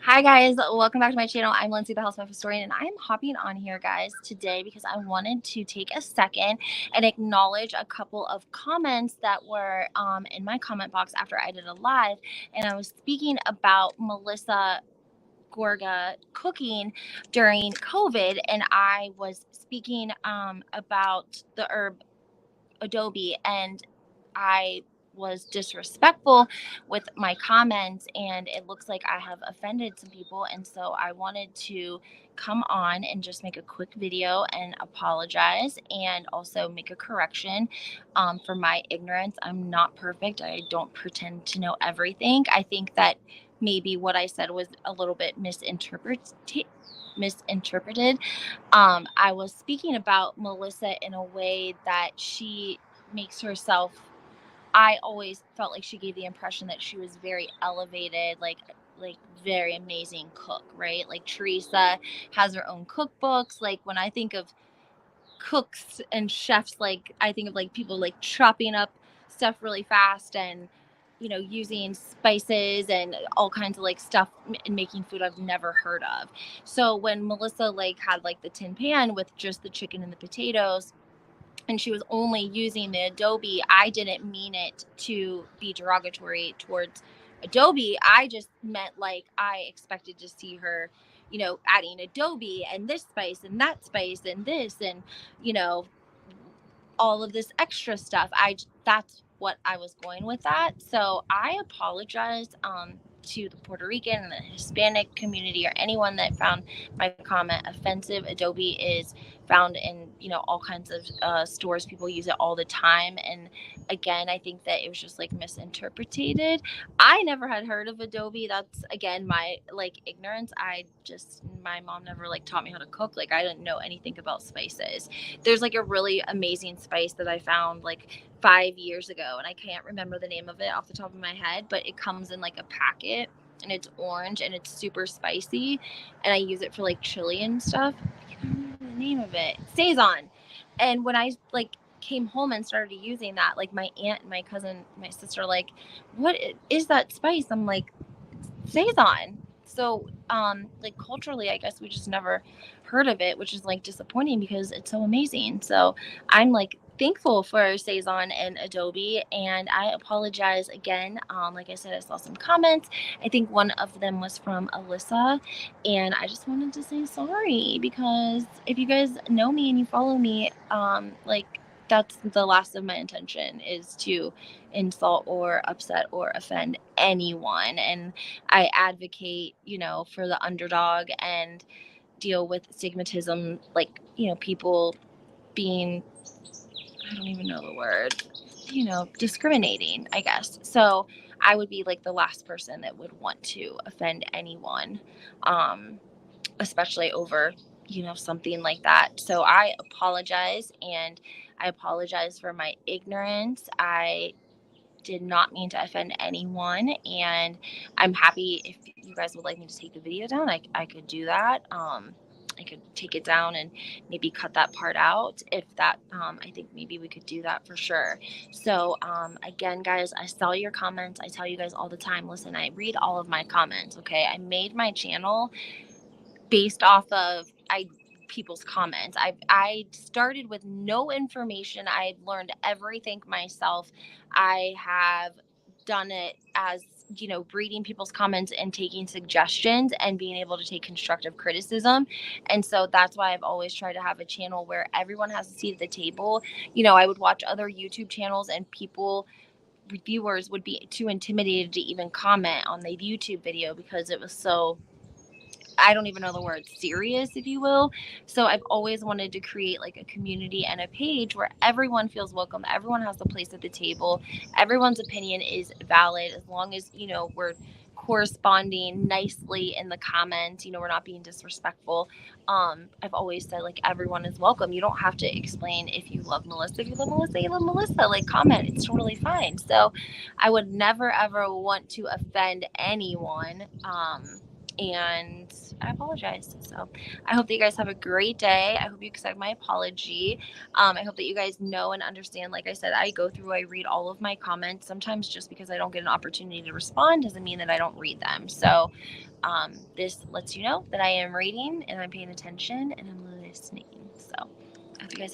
Hi guys, welcome back to my channel. I'm Lindsay, the Housewife Historian, and I'm hopping on here, guys, today because I wanted to take a second and acknowledge a couple of comments that were in my comment box after I did a live, and I was speaking about Melissa Gorga cooking during COVID, and I was speaking about the herb Adobe, and I was disrespectful with my comments, and it looks like I have offended some people. And so I wanted to come on and just make a quick video and apologize and also make a correction for my ignorance. I'm not perfect. I don't pretend to know everything. I think that maybe what I said was a little bit misinterpreted. I was speaking about Melissa in a way that she makes herself. I always felt like she gave the impression that she was very elevated, like very amazing cook, right? Like Teresa has her own cookbooks. Like when I think of cooks and chefs, like I think of like people like chopping up stuff really fast and using spices and all kinds of like stuff and making food I've never heard of. So when Melissa like had like the tin pan with just the chicken and the potatoes, and she was only using the Adobe, I didn't mean it to be derogatory towards Adobe. I just meant like I expected to see her, adding Adobe and this spice and that spice and this and, you know, all of this extra stuff. That's what I was going with that. So I apologize to the Puerto Rican and the Hispanic community or anyone that found my comment offensive. Adobe is found in all kinds of stores. People use it all the time, and again, I think that it was just like misinterpreted. I never had heard of Adobe. That's again my like ignorance. My mom never like taught me how to cook. Like I didn't know anything about spices. There's like a really amazing spice that I found like 5 years ago, and I can't remember the name of it off the top of my head, but it comes in like a packet and it's orange and it's super spicy, and I use it for like chili and stuff. I can't remember the name of it. Saison. And when I like came home and started using that, like my aunt and my cousin, my sister, like, what is that spice? I'm like, Saison. So, like culturally, I guess we just never heard of it, which is like disappointing because it's so amazing. So I'm like thankful for Saison and Adobe, and I apologize again. Like I said, I saw some comments. I think one of them was from Alyssa, and I just wanted to say sorry because if you guys know me and you follow me, like that's the last of my intention is to insult or upset or offend anyone. And I advocate, for the underdog and deal with stigmatism, like, people being, I don't even know the word, discriminating, I guess. So I would be like the last person that would want to offend anyone, especially over, something like that. So I apologize, and I apologize for my ignorance. I did not mean to offend anyone, and I'm happy if you guys would like me to take the video down. I could do that. I could take it down and maybe cut that part out if that. I think maybe we could do that for sure. So again, guys, I saw your comments. I tell you guys all the time, listen, I read all of my comments. Okay, I made my channel based off of people's comments. I started with no information. I learned everything myself. I have done it as reading people's comments and taking suggestions and being able to take constructive criticism. And so that's why I've always tried to have a channel where everyone has a seat at the table. I would watch other YouTube channels and viewers would be too intimidated to even comment on the YouTube video because it was so, I don't even know the word, serious, if you will. So I've always wanted to create like a community and a page where everyone feels welcome. Everyone has a place at the table. Everyone's opinion is valid as long as, we're corresponding nicely in the comments. We're not being disrespectful. I've always said like everyone is welcome. You don't have to explain if you love Melissa. If you love Melissa, you love Melissa. Like comment. It's totally fine. So I would never ever want to offend anyone. And I apologize. So I hope that you guys have a great day. I hope you accept my apology. I hope that you guys know and understand. Like I said, I read all of my comments. Sometimes just because I don't get an opportunity to respond doesn't mean that I don't read them. So this lets you know that I am reading and I'm paying attention and I'm listening. So I hope you guys have